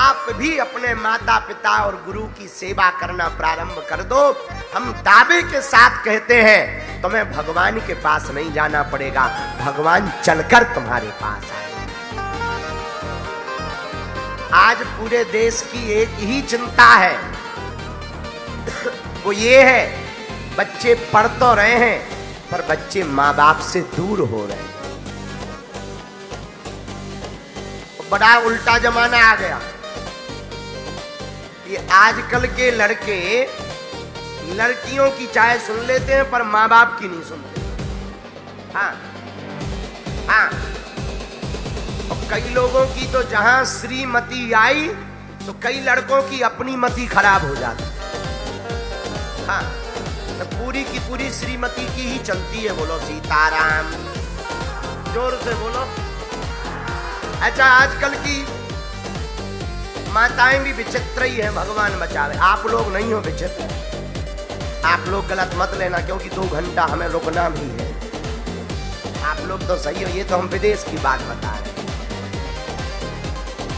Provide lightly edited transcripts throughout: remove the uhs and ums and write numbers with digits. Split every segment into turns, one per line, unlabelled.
आप भी अपने माता पिता और गुरु की सेवा करना प्रारंभ कर दो। हम दावे के साथ कहते हैं तुम्हें भगवान के पास नहीं जाना पड़ेगा, भगवान चलकर तुम्हारे पास आए। आज पूरे देश की एक ही चिंता है, वो ये है बच्चे पढ़ तो रहे हैं पर बच्चे माँ बाप से दूर हो रहे हैं। बड़ा उल्टा जमाना आ गया। ये आजकल के लड़के लड़कियों की चाहे सुन लेते हैं पर माँ बाप की नहीं सुनते। हाँ हाँ, और कई लोगों की तो जहां श्रीमती आई तो कई लड़कों की अपनी मति खराब हो जाती। हाँ, तो पूरी की पूरी श्रीमती की ही चलती है। बोलो सीताराम, जोर से बोलो। अच्छा, आजकल की माताएं भी विचित्र ही हैं, भगवान बचावे। आप लोग नहीं हो विचित्र, आप लोग गलत मत लेना, क्योंकि 2 घंटा हमें रुकना भी है। आप लोग तो सही हो, ये तो हम विदेश की बात बता रहे हैं।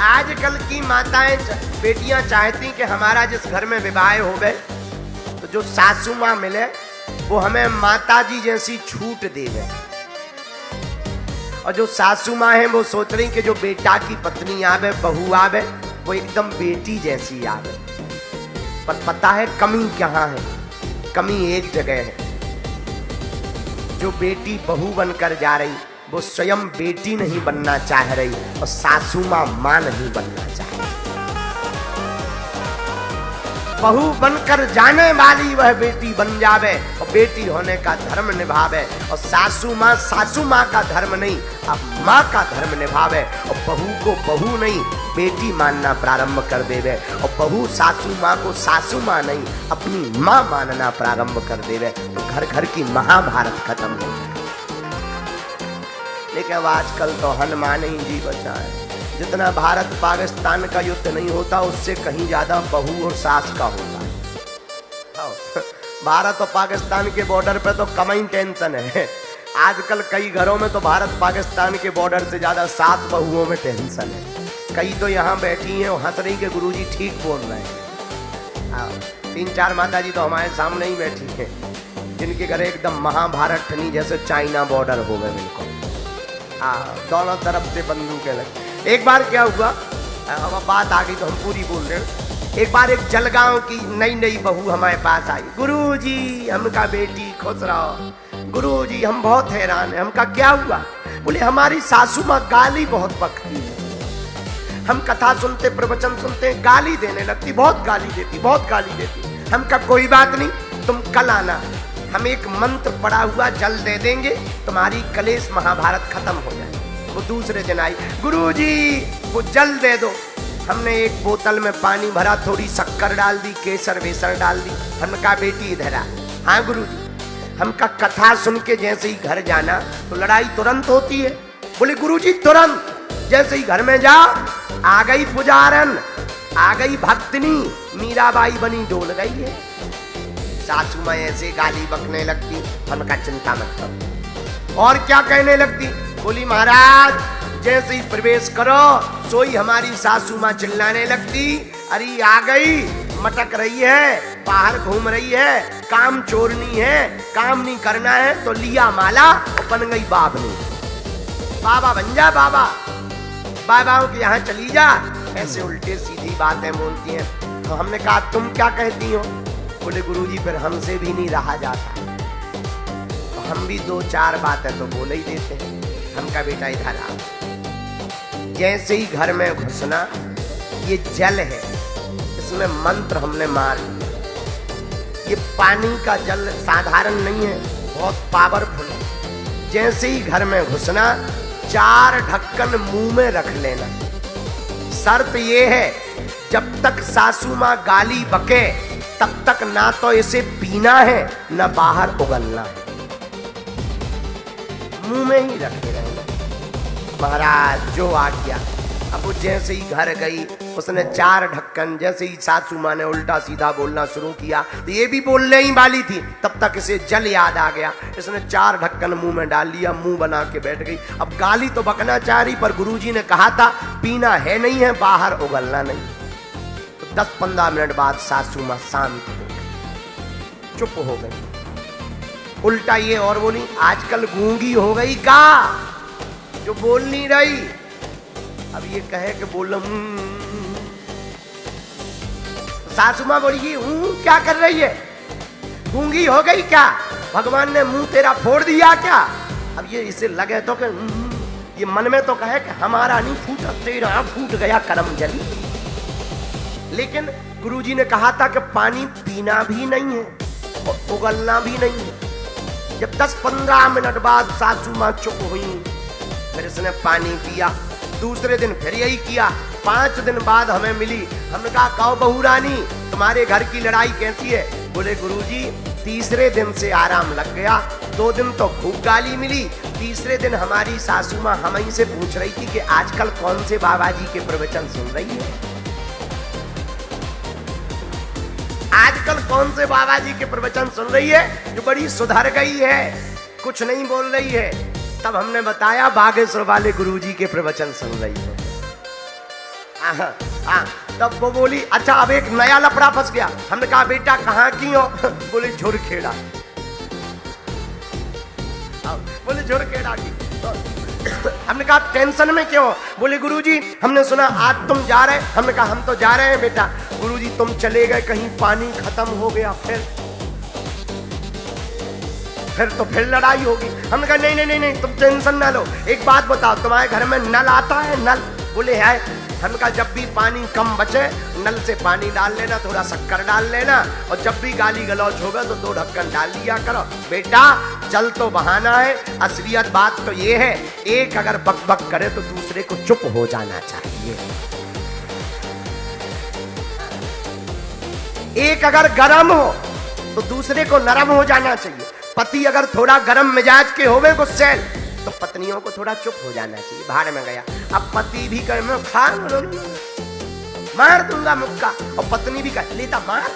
आजकल की माताएं बेटियां चाहती कि हमारा जिस घर में विवाह हो गए तो जो सासू माँ मिले वो हमें माता जी जैसी छूट दे गए, और जो सासू माँ है वो सोच रही कि जो बेटा की पत्नी आवे, बहू आवे, वो एकदम बेटी जैसी आवे। पर पता है कमी कहाँ है? कमी एक जगह है, जो बेटी बहू बनकर जा रही वो स्वयं बेटी नहीं बनना चाह रही, और सासू माँ माँ नहीं बनना चाह रही। बहू बनकर जाने वाली वह बेटी बन जावे और बेटी होने का धर्म निभावे, और सासू माँ का धर्म नहीं, अब माँ का धर्म निभावे, और बहू को बहू नहीं बेटी मानना प्रारंभ कर देवे, और बहू सासू माँ को सासू माँ नहीं अपनी माँ मानना प्रारंभ कर देवे, तो घर घर की महाभारत खत्म हो जाए। लेकिन अब आजकल तो हनुमान ही जी बचा है। जितना भारत पाकिस्तान का युद्ध नहीं होता उससे कहीं ज्यादा बहू और सास का होता है। भारत और पाकिस्तान के बॉर्डर पे तो कम ही टेंशन है। आजकल कई घरों में तो भारत पाकिस्तान के बॉर्डर से ज्यादा सास बहुओं में टेंशन है। कई तो यहाँ बैठी हैं और हंस रही के गुरुजी ठीक बोल रहे हैं। 3-4 माता जी तो हमारे सामने ही बैठी हैं, जिनके घर एकदम महाभारत ठनी जैसे चाइना बॉर्डर हो गए बिल्कुल। दोनों तरफ से बंदूकें लगी। एक बार क्या हुआ, अब बात आ गई तो हम पूरी बोल रहे हैं। एक बार एक जलगांव की नई बहू हमारे पास आई। गुरुजी, हमका बेटी खुश रहो। गुरुजी, हम बहुत हैरान हैं। हमका क्या हुआ? बोले हमारी सासू माँ गाली बहुत बकती है। हम कथा सुनते, प्रवचन सुनते, गाली देने लगती, बहुत गाली देती। हमका कोई बात नहीं, तुम कल आना, हम एक मंत्र पड़ा हुआ जल दे देंगे, तुम्हारी कलेश महाभारत खत्म हो जाए। वो दूसरे दिन आई। गुरुजी, वो जल दे दो। हमने एक बोतल में पानी भरा, थोड़ी शक्कर डाल दी, केसर वेसर डाल दी। हमने कहा बेटी इधर आ। हाँ गुरुजी। हमका कथा सुन के जैसे ही घर जाना तो लड़ाई तुरंत होती है। बोले गुरुजी तुरंत, जैसे ही घर में जाओ आ गई पुजारन, आ गई भक्तनी, मीराबाई बनी डोल गई है। सासू माँ ऐसे गाली बकने लगती। हमका चिंता मत करो। और क्या कहने लगती? बोली महाराज, जैसे ही प्रवेश करो सोई हमारी सासू माँ चिल्लाने लगती, अरे आ गई, मटक रही है, बाहर घूम रही है, काम चोरनी है, काम नहीं करना है तो लिया माला और बन गई बाबनी। बाबा बन जा, बाबाओं के यहाँ चली जा। ऐसे उल्टे सीधी बातें बोलती हैं। तो हमने कहा तुम क्या कहती हो? बोले गुरुजी फिर हमसे भी नहीं रहा जाता, तो हम भी 2-4 बातें तो बोल ही देते हैं। हमका बेटा इधर आ। जैसे ही घर में घुसना, ये जल है, इसमें मंत्र हमने मार दिया। ये पानी का जल साधारण नहीं है, बहुत पावरफुल है। जैसे ही घर में घुसना 4 ढक्कन मुंह में रख लेना। शर्त ये है जब तक सासू माँ गाली बके तब तक ना तो इसे पीना है ना बाहर उगलना है, मुंह में ही रखे रहना। महाराज जो आ गया। अब वो जैसे ही घर गई उसने 4 ढक्कन, जैसे ही सासू माँ ने उल्टा सीधा बोलना शुरू किया तो ये भी बोलने ही वाली थी, तब तक इसे जल याद आ गया। इसने 4 ढक्कन मुंह में डाल लिया, मुंह बना के बैठ गई। अब गाली तो बकना चाह रही, पर गुरुजी ने कहा था पीना है नहीं है, बाहर उगलना नहीं। 10-15 मिनट बाद सासू माँ शांत हो गई, चुप हो गई। उल्टा ये और बोली, आजकल गूंगी हो गई का जो बोल नहीं रही। अब ये कहे कि बोल सासू माँ बोली क्या कर रही है, गूंगी हो गई क्या, भगवान ने मुंह तेरा फोड़ दिया क्या। अब ये इसे लगे तो कि ये मन में तो कहे कि हमारा नहीं फूटा, तेरा फूट गया करम जली। लेकिन गुरुजी ने कहा था कि पानी पीना भी नहीं है और उगलना भी नहीं है। जब 10-15 मिनट बाद सासू माँ चुप हुई, फिर इसने पानी पिया। दूसरे दिन फिर यही किया। 5 दिन बाद हमें मिली, हमने कहा कहो बहू रानी तुम्हारे घर की लड़ाई कैसी है। बोले गुरुजी तीसरे दिन से आराम लग गया, 2 दिन तो खूब गाली मिली, तीसरे दिन हमारी सासू माँ हम ही से पूछ रही थी कि आजकल कौन से बाबा जी के प्रवचन सुन रही है, आजकल कौन से बाबा जी के प्रवचन सुन रही है जो बड़ी सुधर गई है, कुछ नहीं बोल रही है। तब हमने बताया बागेश्वर वाले गुरुजी के प्रवचन सुन रही है। तब वो बोली अच्छा अब एक नया लफड़ा फंस गया। हमने कहा बेटा कहाँ की हो, बोले झुरखेड़ा। बोले झुरखेड़ा की। हमने कहा टेंशन में क्यों, बोले गुरुजी हमने सुना आज तुम जा रहे। हमने कहा हम तो जा रहे हैं बेटा। गुरुजी तुम चले गए कहीं पानी खत्म हो गया, फिर तो फिर लड़ाई होगी। हमने कहा नहीं नहीं नहीं तुम टेंशन ना लो, एक बात बताओ तुम्हारे घर में नल आता है, नल। बोले है। हमने कहा जब भी पानी कम बचे नल से पानी डाल लेना, थोड़ा शक्कर डाल लेना, और जब भी गाली गलौच होगा तो 2 ढक्कन डाल दिया करो। बेटा चल तो बहाना है, असलियत बात तो ये है एक अगर बक बक करे तो दूसरे को चुप हो जाना चाहिए। एक अगर गरम हो तो दूसरे को नरम हो जाना चाहिए। पति अगर थोड़ा गरम मिजाज के होवे गुस्से तो पत्नियों को थोड़ा चुप हो जाना चाहिए। भाड़ में गया। अब पति भी कहे मैं खा मार दूंगा मुक्का, और पत्नी भी कहे लेता मार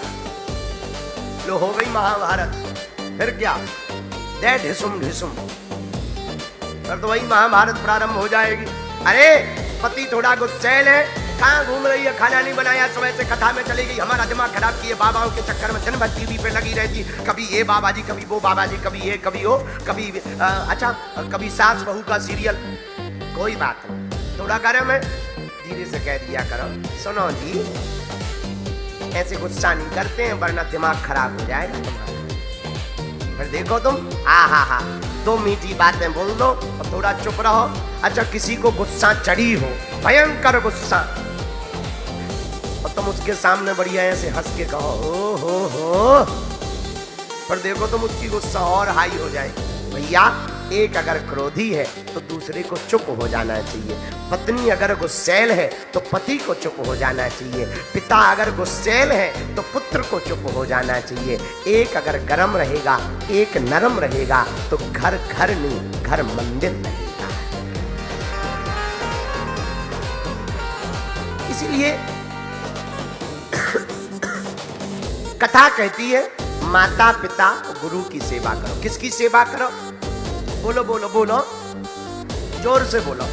लो। हो गई महाभारत। फिर क्या दे ढिसुम ढिसुम, फिर तो वही महाभारत प्रारंभ हो जाएगी। अरे पति थोड़ा गुस्सैल है, कहाँ घूम रही है, खाना नहीं बनाया, सुबह से कथा में चली गई, हमारा दिमाग खराब किए बाबाओं के चक्कर में दिन भर टीवी पे लगी रहती, कभी ये बाबा जी कभी वो बाबा जी, कभी ये कभी वो, कभी अच्छा कभी सास बहू का सीरियल। कोई बात नहीं, थोड़ा गरम है धीरे से कह दिया करो सुनो जी ऐसे गुस्सा नहीं करते हैं वरना दिमाग खराब हो जाएगा तुम्हारा। फिर देखो तुम हा 2 मीठी बातें बोल दो और थोड़ा चुप रहो। अच्छा किसी को गुस्सा चढ़ी हो, भयंकर गुस्सा, और तुम उसके सामने बढ़िया ऐसे हंस के कहो ओ हो, पर देखो तुम उसकी गुस्सा और हाई हो जाए। भैया एक अगर क्रोधी है तो दूसरे को चुप हो जाना चाहिए। पत्नी अगर गुस्सैल है तो पति को चुप हो जाना चाहिए। पिता अगर गुस्सैल है तो पुत्र को चुप हो जाना चाहिए। एक अगर गरम रहेगा एक नरम रहेगा तो घर घर नहीं घर मंदिर रहेगा। इसीलिए कथा कहती है माता पिता गुरु की सेवा करो। किसकी सेवा करो? बोलो बोलो बोलो, जोर से बोलो।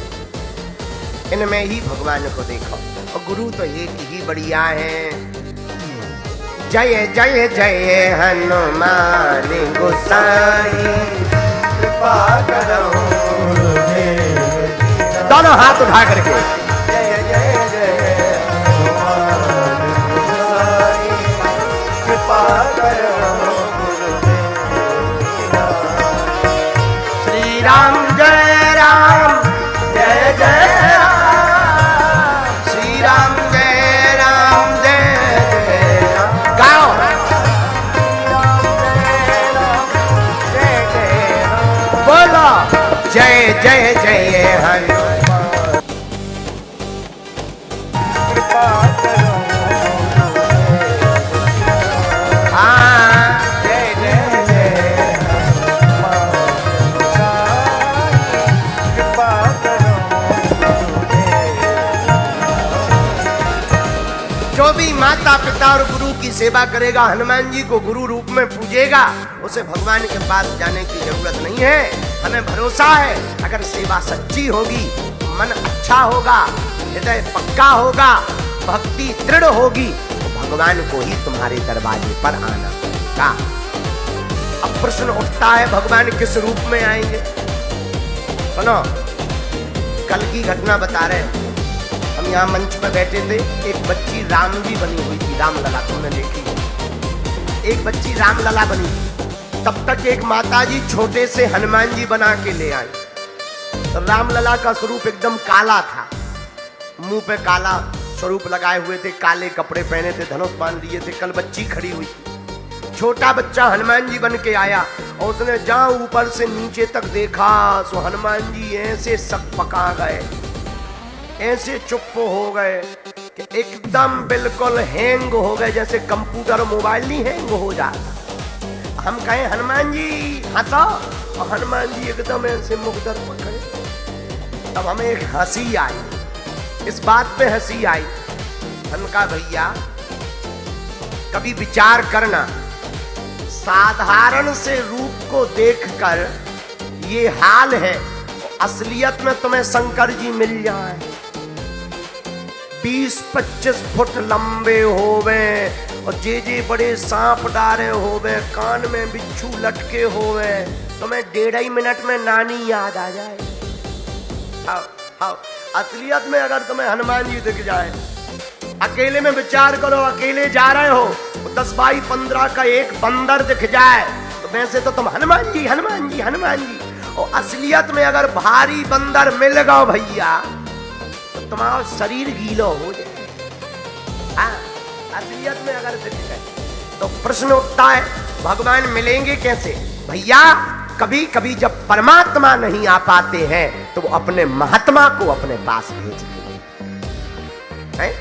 इनमें ही भगवान को देखो, और गुरु तो एक ही बढ़िया है। जय जय जय हनुमान गोसाई कृपा करो। दोनों हाथ उठा करके जय जय जय हनुमान गोसाई कृपा करो। राम जय राम जय जय राम, श्री राम जय राम गाओ। बोलो जय जय जय हनुमान कृपा करो। जय जय जय जो भी माता पिता और गुरु की सेवा करेगा, हनुमान जी को गुरु रूप में पूजेगा, उसे भगवान के पास जाने की जरूरत नहीं है। हमें भरोसा है अगर सेवा सच्ची होगी, मन अच्छा होगा, हृदय पक्का होगा, भक्ति दृढ़ होगी, भगवान को ही तुम्हारे दरवाजे पर आना पड़ेगा। अब प्रश्न उठता है भगवान किस रूप में आएंगे? सुनो, कल की घटना बता रहे हैं। हम यहाँ मंच पर बैठे थे, एक बच्ची राम जी बनी हुई थी, रामलला, तुमने देखी? एक बच्ची रामलला बनी थी। तब तक एक माताजी छोटे से हनुमान जी बना के ले आई। तो रामलला का स्वरूप एकदम काला था, मुंह पे काला स्वरूप लगाए हुए थे, काले कपड़े पहने थे, धनुष बांध लिए थे। कल बच्ची खड़ी हुई थी, छोटा बच्चा हनुमान जी बन के आया और उसने जहां ऊपर से नीचे तक देखा सो हनुमान जी ऐसे सक पका गए, ऐसे चुप हो गए कि एकदम बिल्कुल हैंग हो गए, जैसे कंप्यूटर मोबाइल नहीं हैंग हो जाता। हम कहें हनुमान जी हंसो, और हनुमान जी एकदम ऐसे मुकदर पकड़े। तब हमें एक हंसी आई, इस बात पे हंसी आई। हम कहा भैया कभी विचार करना, साधारण से रूप को देखकर ये हाल है, असलियत में तुम्हें शंकर जी मिल जाए, 20-25 फुट लंबे होवे और जे बड़े सांप डारे होवे, कान में बिच्छू लटके होवे, तुम्हें 1.5 मिनट में नानी याद आ जाए। हाँ, असलियत में अगर तुम्हें हनुमान जी दिख जाए, अकेले में विचार करो, अकेले जा रहे हो, 10x15 का एक बंदर दिख जाए तो वैसे तो तुम हनुमान जी हनुमान जी हनुमान जी, और असलियत में अगर भारी बंदर मिल गओ भैया तो तुम्हारा शरीर गीलो हो जाए। असलियत में अगर दिख गए तो प्रश्न उठता है भगवान मिलेंगे कैसे? भैया कभी कभी जब परमात्मा नहीं आ पाते हैं तो वो अपने महात्मा को अपने पास भेज देते हैं।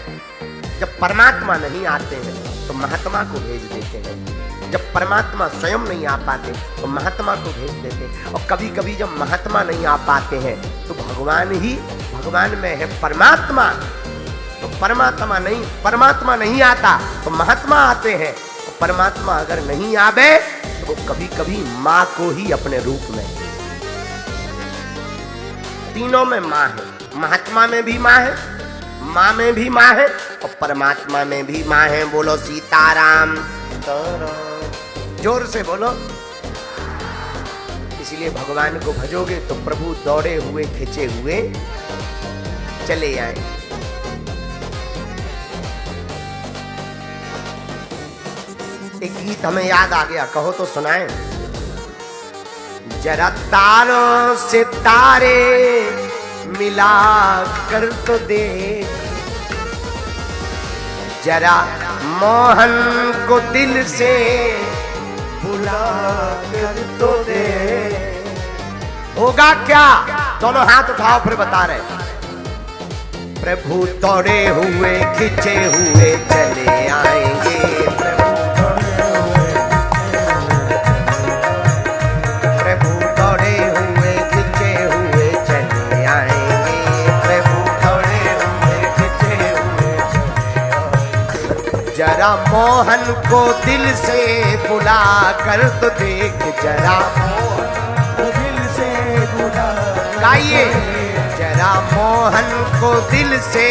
जब परमात्मा नहीं आते हैं तो महात्मा को भेज देते हैं। जब परमात्मा स्वयं नहीं आ पाते तो महात्मा को भेज देते हैं। और कभी कभी जब महात्मा नहीं आ पाते हैं तो भगवान में है परमात्मा, तो परमात्मा नहीं आता तो महात्मा आते हैं। तो परमात्मा अगर नहीं आवे तो कभी कभी माँ को ही अपने रूप में, तीनों में माँ है, महात्मा में भी माँ है, माँ में भी माँ है और परमात्मा में भी माँ है। बोलो सीताराम, जोर से बोलो। इसलिए भगवान को भजोगे तो प्रभु दौड़े हुए खिंचे हुए चले आए। एक गीत हमें याद आ गया, कहो तो सुनाएं। जरा तारों से तारे मिला कर तो देख, जरा मोहन को दिल से बुला कर तो दे। होगा क्या? दोनों हाथ उठाओ फिर बता रहे। प्रभु दौड़े हुए खिंचे हुए चले आएंगे, जरा मोहन को दिल से बुला कर तो देख, जरा मोहन को दिल से बुला, गाइए। जरा मोहन को दिल से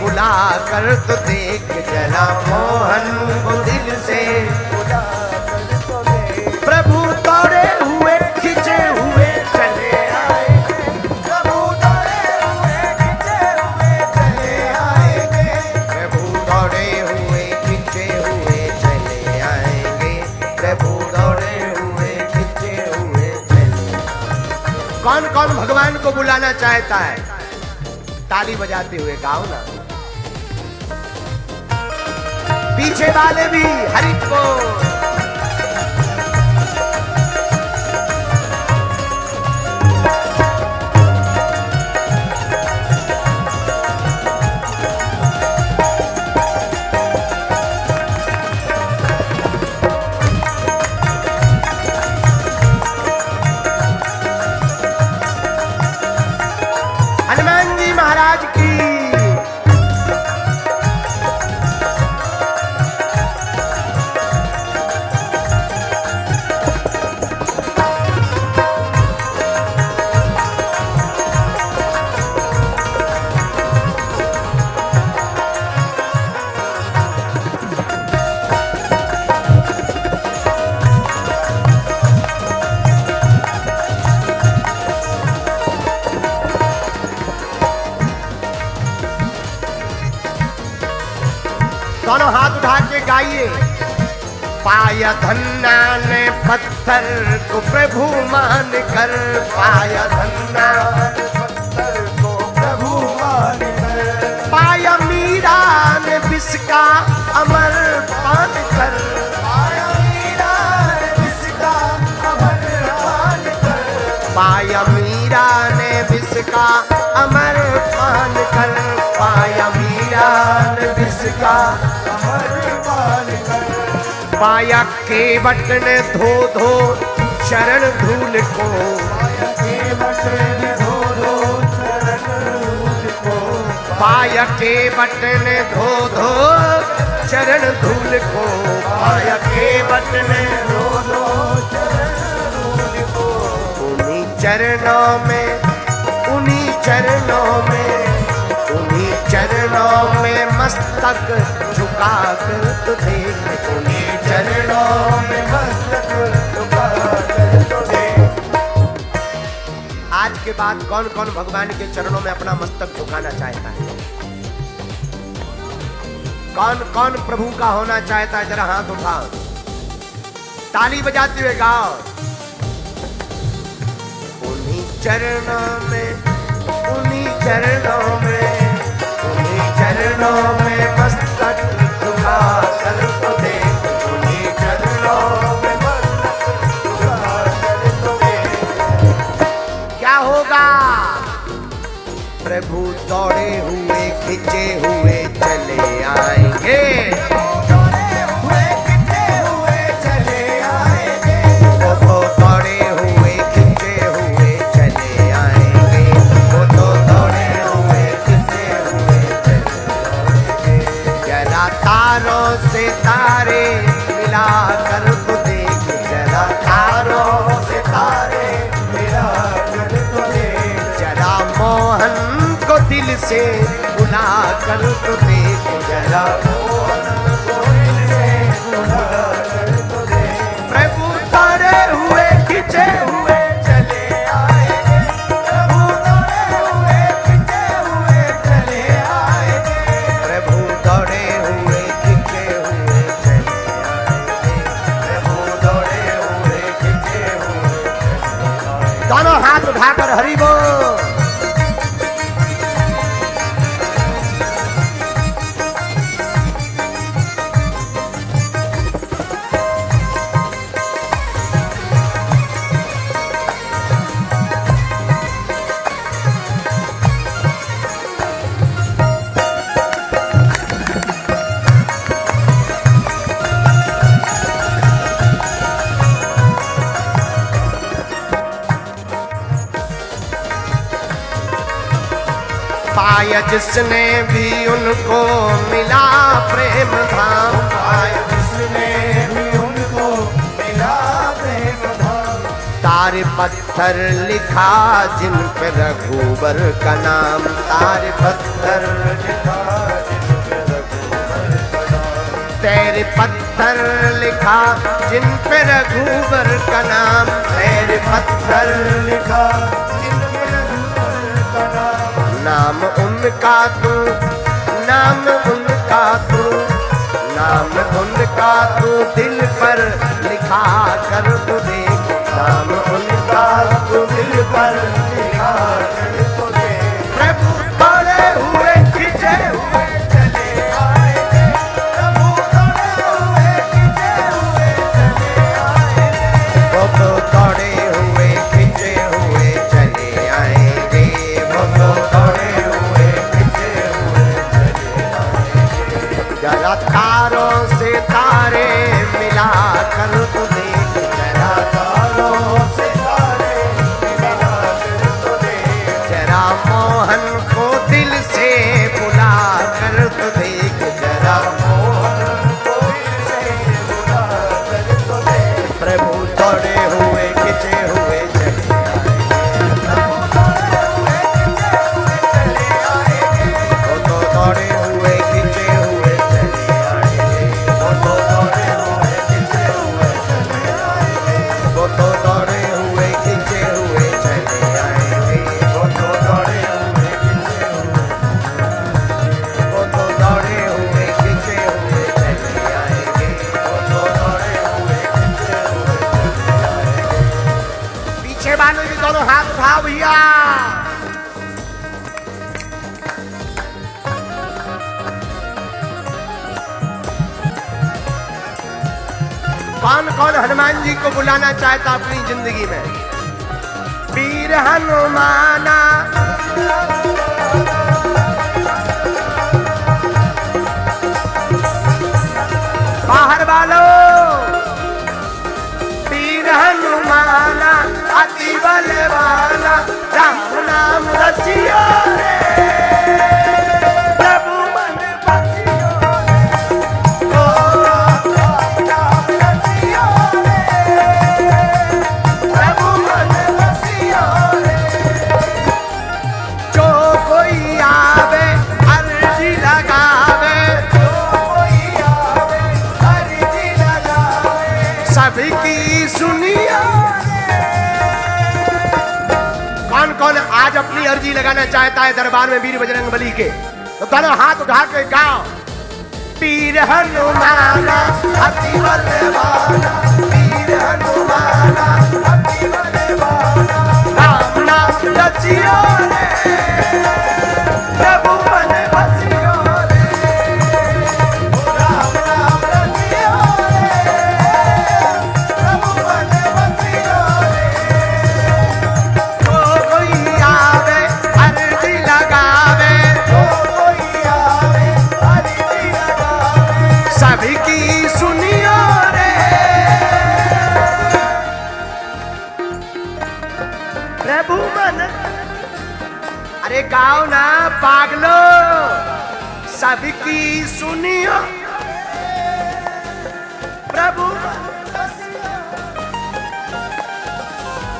बुला कर तो देख, जरा मोहन को दिल से बुला कर तो देख। प्रभु दौड़े हुए खिंचे हुए चले आए, प्रभु दौड़े हुए खिंचे हुए चले आएंगे, प्रभु दौड़े हुए खिंचे हुए चले आएंगे, प्रभु दौड़े हुए खिंचे हुए चले। कौन कौन भगवान को बुलाना चाहता है? ताली बजाते हुए गाओ ना। पीछे वाले भी हरि बोल। हनुमान जी महाराज की। दोनों हाथ उठा के गाइए। पाया धन्ना ने पत्थर को प्रभु मान कर, पाया धन्ना ने पत्थर को प्रभु मान कर, पाया मीरा ने विष का अमर पान कर, पाया मीरा ने विष का अमर पान कर, पाया मीरा ने विष का अमर पान कर, पाया मीरा ने विष का अमर पान कर, पाया केवट ने धो धो चरण धूल को, पाया केवट ने धो धो चरण धूल को, पाया केवट ने धो धो चरण धूल को, पाया केवट ने धो धो चरण धूल को, उन्हीं चरणों में, उन्हीं चरणों में, उन्हीं चरणों में मस्तक झुका कर तो देख, उन्हीं चरणों में मस्तक झुका कर तो देख। आज के बाद कौन कौन भगवान के चरणों में अपना मस्तक झुकाना चाहता है? कौन कौन प्रभु का होना चाहता है? जरा हाथ उठाओ, ताली बजाते हुए गाओ। उन्हीं चरणों में, उन्हीं चरणों में, उन्हीं चरणों में मस्तक झुका कर तो देख, उन्हीं चरणों में मस्तक झुका कर तो देख। क्या होगा? प्रभु दौड़े हुए खिंचे हुए चले आएंगे, दौड़े हुए खिंचे हुए चले आएंगे, वो तो दौड़े हुए खिंचे हुए चले आएंगे, वो तो दौड़े हुए खिंचे हुए चले आएंगे। जरा तारों से तारे मिला कर तो देख, जरा तारों से तारे मिला कर तो देख, जरा मोहन को दिल से बुला कर तो देख, जरा मोहन को दिल से बुला कर तो देख। प्रभु दौड़े हुए खिंचे हुए चले आएंगे, प्रभु दौड़े हुए खिंचे हुए चले आएंगे, प्रभु दौड़े हुए खिंचे हुए चले आएंगे, प्रभु दौड़े हुए खिंचे हुए चले आएंगे। दोनों हाथ उठाकर हरि बोल। पाया जिसने भी उनको मिला प्रेम धाम, पाया जिसने भी उनको मिला प्रेम धाम, तारे पत्थर लिखा जिन पे रघुबर का नाम, तारे पत्थर लिखा जिन पे रघुबर का नाम, तेरे पत्थर लिखा जिन पे रघुबर का नाम, तेरे पत्थर लिखा जिन पे रघुबर का नाम, नाम उनका तू, नाम उनका तू, नाम उनका तू दिल पर लिखा कर तो देख, नाम उनका तू दिल पर लिखा कर तो देख। प्रभु दौड़े हुए खिंचे हुए चले आएंगे, प्रभु दौड़े हुए खिंचे हुए चले आएंगे, वो तो दौड़े हुए खिंचे हुए चले आएंगे, वो तो दौड़े हुए खिंचे हुए चले आएंगे। जरा तारों से तारे मिला कर तो देख, जरा तारों से तारे मिला कर तो देख, जरा मोहन को दिल से बुला कर तो देख, जरा मोहन को दिल से बुला कर तो देख। प्रभु दौड़े हुए खिंचे हुए चले आएंगे, प्रभु दौड़े हुए खिंचे हुए चले आएंगे, वो तो दौड़े हुए खिंचे हुए चले आएंगे, वो तो दौड़े हुए खिंचे हुए चले आएंगे, वो तो दौड़े हुए खिंचे हुए चले आएंगे, वो तो दौड़े हुए खिंचे हुए, वो तो दौड़े हुए खिंचे कौन कौन हनुमान जी को बुलाना चाहता अपनी जिंदगी में? वीर हनुमाना बाहर वालों, वीर हनुमाना अति बलवाना राम नाम रचियो रे, प्रभु मन बसियो रे, ओ राम नाम रचियो रे, प्रभु मन बसियो रे। जो कोई आवे अर्जी लगावे, जो कोई आवे अर्जी लगावे, सबकी सुनियो। कौन कौन आज अपनी अर्जी लगाना चाहता है दरबार में वीर बजरंगबली के? तो दोनों हाथ उठा के गाओ, वीर हनुमाना अति बलवाना, वीर हनुमाना अति बलवाना राम नाम रचियो रे, प्रभु मन बसियो रे, राम नाम रचियो रे, प्रभु मन बसियो रे। जो कोई आवे अर्जी लगावे, जो कोई आवे अर्जी लगावे, सबकी सुनियो रे, प्रभु मन। अरे गाओ ना पागलो, सबकी सुनियो, प्रभु मन बसियो,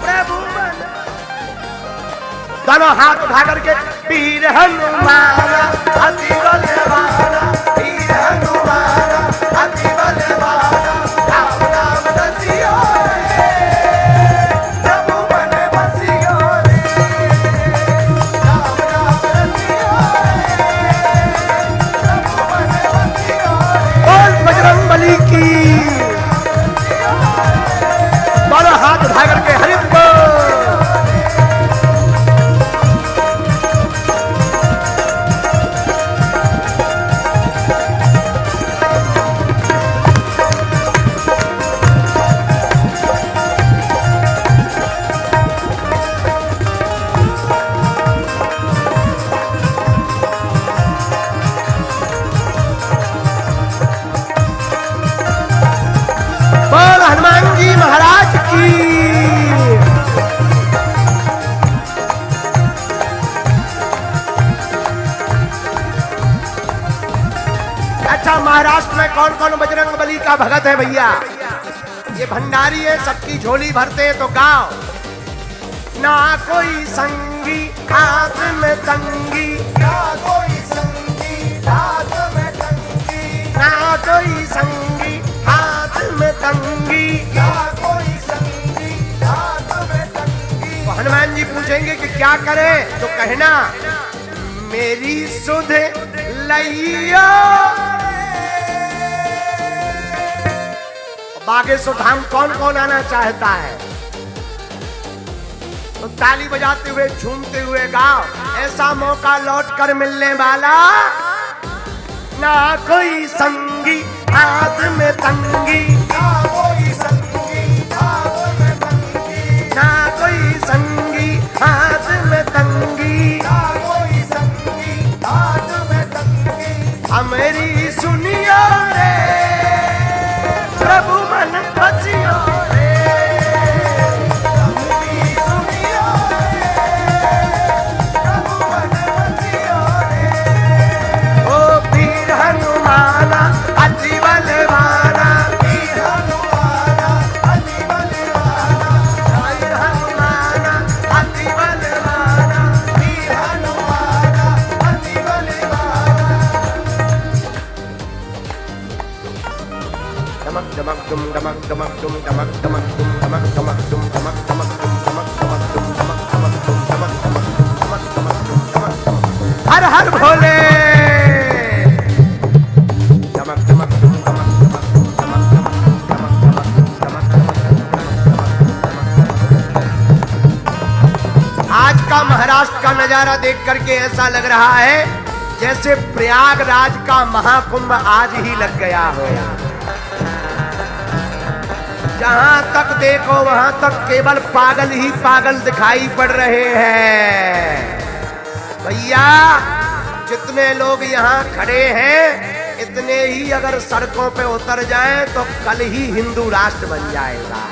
प्रभु मन। दोनों हाथ उठा करके वीर हनुमाना अति बलवाना, वीर हनुमाना अति बलवाना राम नाम रचियो रे, प्रभु मन बसियो रे, राम नाम रचियो रे, प्रभु मन बसियो रे। बोल बजरंगबली की। दोनों हाथ उठा करके हरि बोल। बोल हनुमान जी महाराज की। अच्छा, महाराष्ट्र में कौन कौन बजरंगबली का भगत है भैया? ये भंडारी है, सबकी झोली भरते हैं। तो गाओ ना कोई संगी हाथ में तंगी, ना कोई संगी हाथ में तंगी, ना कोई संगी हाथ में तंगी, ना कोई संगी हाथ में तंगी। तो हनुमान जी पूछेंगे कि क्या करें? तो कहना मेरी सुध लइयो। बागेश्वर धाम कौन कौन आना चाहता है? तो ताली बजाते हुए झूमते हुए गाओ, ऐसा मौका लौट कर मिलने वाला ना कोई संगी हाथ में तंगी, ना कोई संगी हाथ में तंगी, ना कोई संगी हाथ में तंगी, ना कोई संगी हाथ में तंगी। हमारी सुनियो रे, प्रभु मन बसियो रे, हमारी सुनियो रे, प्रभु मन बसियो रे। ओ वीर हनुमाना अति बलवाना, वीर हनुमाना अति बलवाना, वीर हनुमाना अति बलवाना, वीर हनुमाना अति बलवाना। डमक डमक डुम डमक डमक डुम डमक डमक डुम डमक डमक डुम डमक डमक डुम डमक डमक डुम डमक डमक डुम डमक डमक डुम डमक डमक डुम डमक डमक। हर हर भोले। डमक डमक डुम डमक डमक डुम डमक डमक डमक डमक डमक। आज का महाराष्ट्र का नजारा देख करके ऐसा लग रहा है जैसे प्रयागराज का महाकुंभ आज ही लग गया हो। जहां तक देखो वहां तक केवल पागल ही पागल दिखाई पड़ रहे हैं। भैया जितने लोग यहाँ खड़े हैं इतने ही अगर सड़कों पे उतर जाएं तो कल ही हिंदू राष्ट्र बन जाएगा।